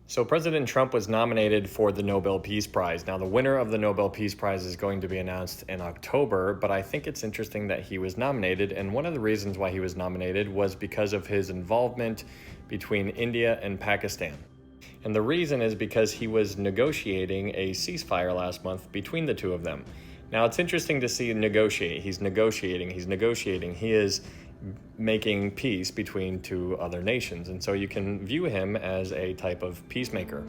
So President Trump was nominated for the Nobel Peace Prize. Now, the winner of the Nobel Peace Prize is going to be announced in October, but I think it's interesting that he was nominated. And one of the reasons why he was nominated was because of his involvement between India and Pakistan. And the reason is because he was negotiating a ceasefire last month between the two of them. Now, it's interesting to see negotiate. He's negotiating. He is making peace between two other nations. And so you can view him as a type of peacemaker.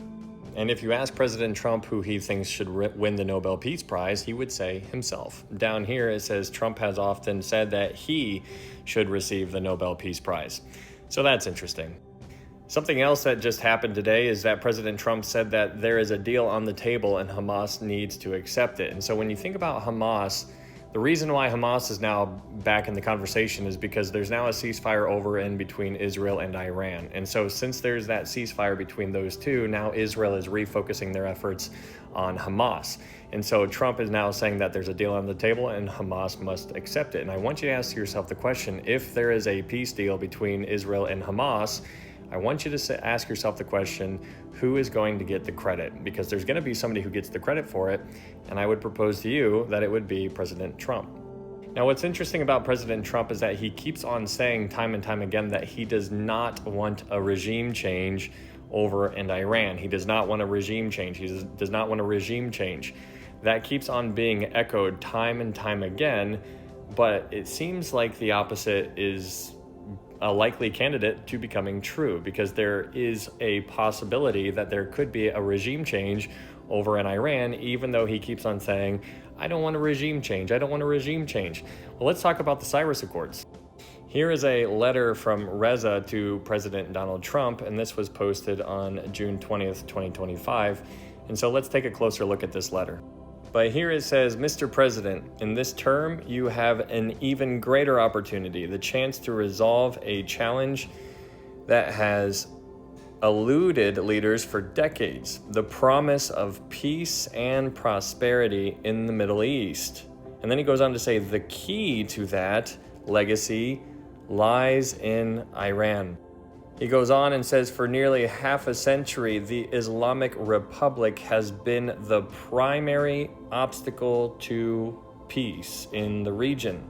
And if you ask President Trump who he thinks should win the Nobel Peace Prize, he would say himself. Down here it says Trump has often said that he should receive the Nobel Peace Prize. So that's interesting. Something else that just happened today is that President Trump said that there is a deal on the table and Hamas needs to accept it. And so when you think about Hamas, the reason why Hamas is now back in the conversation is because there's now a ceasefire over in between Israel and Iran. And so since there's that ceasefire between those two, now Israel is refocusing their efforts on Hamas. And so Trump is now saying that there's a deal on the table and Hamas must accept it. And I want you to ask yourself the question, if there is a peace deal between Israel and Hamas, I want you to ask yourself the question, who is going to get the credit? Because there's going to be somebody who gets the credit for it, and I would propose to you that it would be President Trump. Now, what's interesting about President Trump is that he keeps on saying time and time again that he does not want a regime change over in Iran. He does not want a regime change. He does not want a regime change. That keeps on being echoed time and time again, but it seems like the opposite is a likely candidate to becoming true, because there is a possibility that there could be a regime change over in Iran, even though he keeps on saying, I don't want a regime change. I don't want a regime change. Well, let's talk about the Cyrus Accords. Here is a letter from Reza to President Donald Trump, and this was posted on June 20th, 2025. And so let's take a closer look at this letter. But here it says, Mr. President, in this term, you have an even greater opportunity, the chance to resolve a challenge that has eluded leaders for decades, the promise of peace and prosperity in the Middle East. And then he goes on to say, the key to that legacy lies in Iran. He goes on and says, for nearly half a century, the Islamic Republic has been the primary obstacle to peace in the region.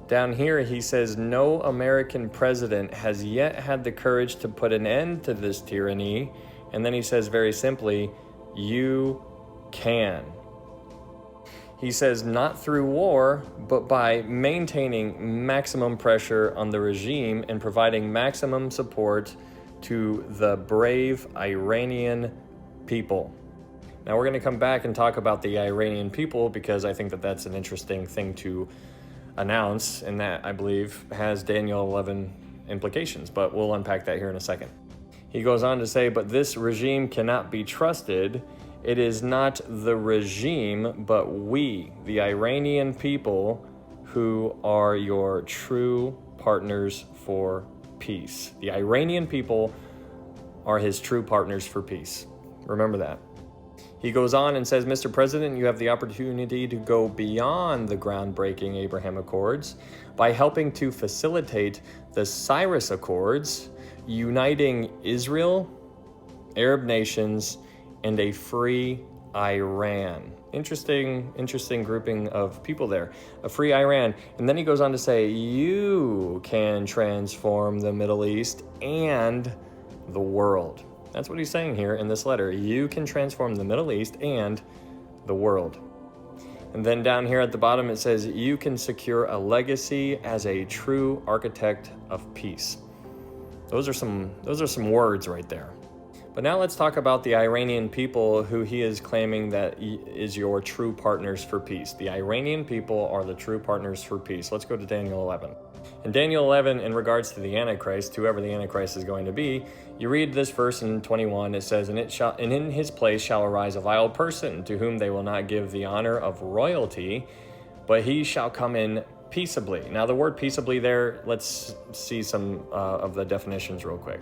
Down here, he says, no American president has yet had the courage to put an end to this tyranny. And then he says very simply, you can. He says, not through war, but by maintaining maximum pressure on the regime and providing maximum support to the brave Iranian people. Now, we're going to come back and talk about the Iranian people, because I think that that's an interesting thing to announce, and that, I believe, has Daniel 11 implications, but we'll unpack that here in a second. He goes on to say, but this regime cannot be trusted. It is not the regime, but we, the Iranian people, who are your true partners for peace. The Iranian people are his true partners for peace. Remember that. He goes on and says, Mr. President, you have the opportunity to go beyond the groundbreaking Abraham Accords by helping to facilitate the Cyrus Accords, uniting Israel, Arab nations, and a free Iran. Interesting grouping of people there. A free Iran. And then he goes on to say, you can transform the Middle East and the world. That's what he's saying here in this letter. You can transform the Middle East and the world. And then down here at the bottom it says, you can secure a legacy as a true architect of peace. Those are some words right there. But now let's talk about the Iranian people who he is claiming that is your true partners for peace. The Iranian people are the true partners for peace. Let's go to Daniel 11. In Daniel 11, in regards to the Antichrist, whoever the Antichrist is going to be, you read this verse in 21, it says, and in his place shall arise a vile person, to whom they will not give the honor of royalty, but he shall come in peaceably. Now the word peaceably there, let's see some of the definitions real quick.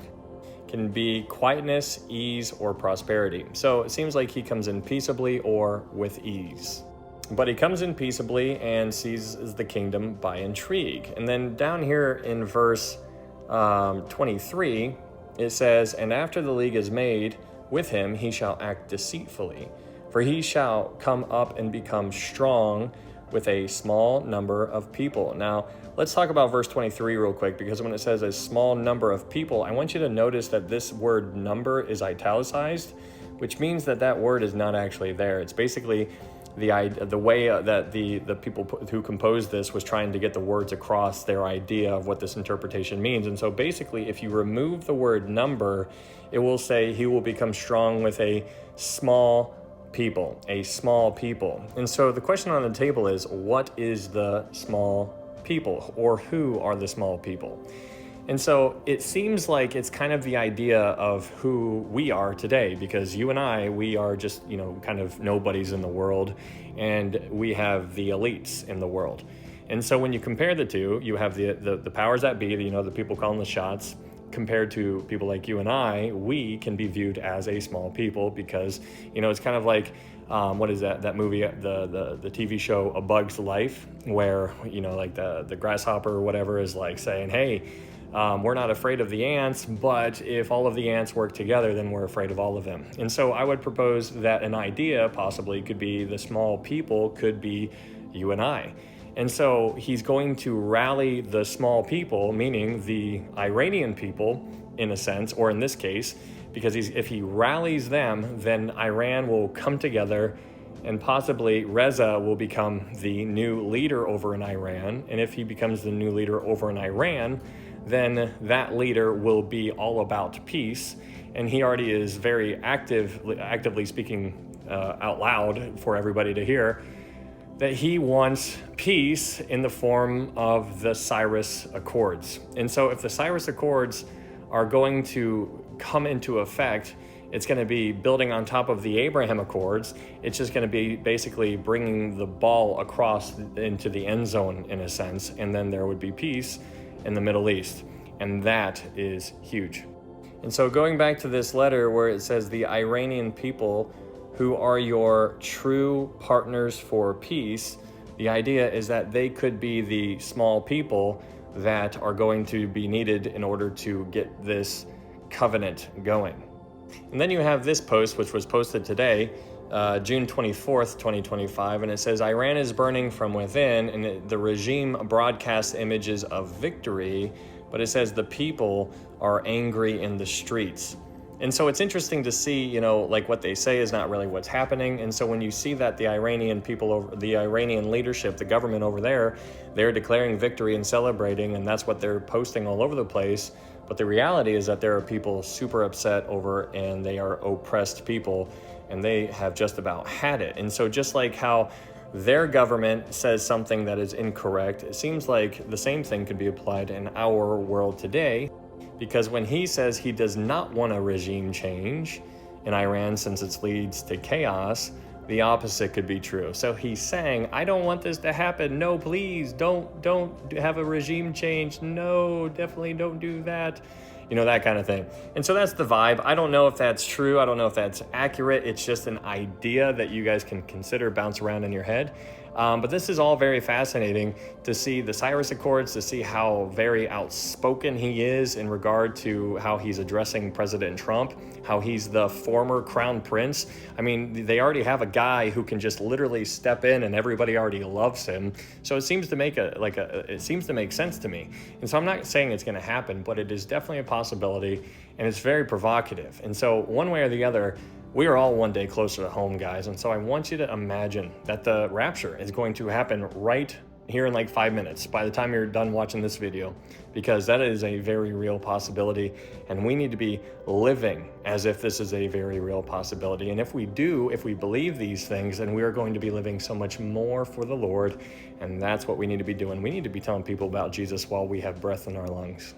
Can be quietness, ease, or prosperity. So it seems like he comes in peaceably or with ease. But he comes in peaceably and seizes the kingdom by intrigue. And then down here in verse 23, it says, "And after the league is made with him, he shall act deceitfully. For he shall come up and become strong with a small number of people." Now, let's talk about verse 23 real quick, because when it says a small number of people, I want you to notice that this word number is italicized, which means that that word is not actually there. It's basically the way that the people who composed this was trying to get the words across their idea of what this interpretation means. And so basically, if you remove the word number, it will say he will become strong with a small people, a small people. And so the question on the table is, what is the small people, or who are the small people? And so it seems like it's kind of the idea of who we are today, because you and I, we are just, kind of nobodies in the world, and we have the elites in the world. And so when you compare the two, you have the powers that be, the people calling the shots, compared to people like you and I. We can be viewed as a small people, because, it's kind of like, what is that movie, the TV show A Bug's Life, where, like the grasshopper or whatever is like saying, hey, we're not afraid of the ants, but if all of the ants work together, then we're afraid of all of them. And so I would propose that an idea possibly could be the small people could be you and I. And so he's going to rally the small people, meaning the Iranian people, in a sense, or in this case, because if he rallies them, then Iran will come together, and possibly Reza will become the new leader over in Iran. And if he becomes the new leader over in Iran, then that leader will be all about peace. And he already is very actively speaking out loud for everybody to hear, that he wants peace in the form of the Cyrus Accords. And so if the Cyrus Accords are going to come into effect, it's going to be building on top of the Abraham Accords. It's just going to be basically bringing the ball across into the end zone, in a sense, and then there would be peace in the Middle East. And that is huge. And so going back to this letter where it says the Iranian people who are your true partners for peace, the idea is that they could be the small people that are going to be needed in order to get this covenant going. And then you have this post, which was posted today, June 24th, 2025, and it says, Iran is burning from within, and the regime broadcasts images of victory, but it says the people are angry in the streets. And so it's interesting to see, like what they say is not really what's happening. And so when you see that the Iranian people, the Iranian leadership, the government over there, they're declaring victory and celebrating, and that's what they're posting all over the place. But the reality is that there are people super upset over, and they are oppressed people, and they have just about had it. And so just like how their government says something that is incorrect, it seems like the same thing could be applied in our world today, because when he says he does not want a regime change in Iran since it leads to chaos, the opposite could be true. So he's saying, I don't want this to happen. No, please, don't have a regime change. No, definitely don't do that. That kind of thing. And so that's the vibe. I don't know if that's true. I don't know if that's accurate. It's just an idea that you guys can consider, bounce around in your head. But this is all very fascinating to see the Cyrus Accords, to see how very outspoken he is in regard to how he's addressing President Trump, how he's the former crown prince. I mean, they already have a guy who can just literally step in and everybody already loves him. So it seems to make it seems to make sense to me. And so I'm not saying it's going to happen, but it is definitely a possibility, and it's very provocative. And so one way or the other, we are all one day closer to home, guys. And so I want you to imagine that the rapture is going to happen right here in like 5 minutes by the time you're done watching this video, because that is a very real possibility. And we need to be living as if this is a very real possibility. And if we believe these things, then we are going to be living so much more for the Lord. And that's what we need to be doing. We need to be telling people about Jesus while we have breath in our lungs.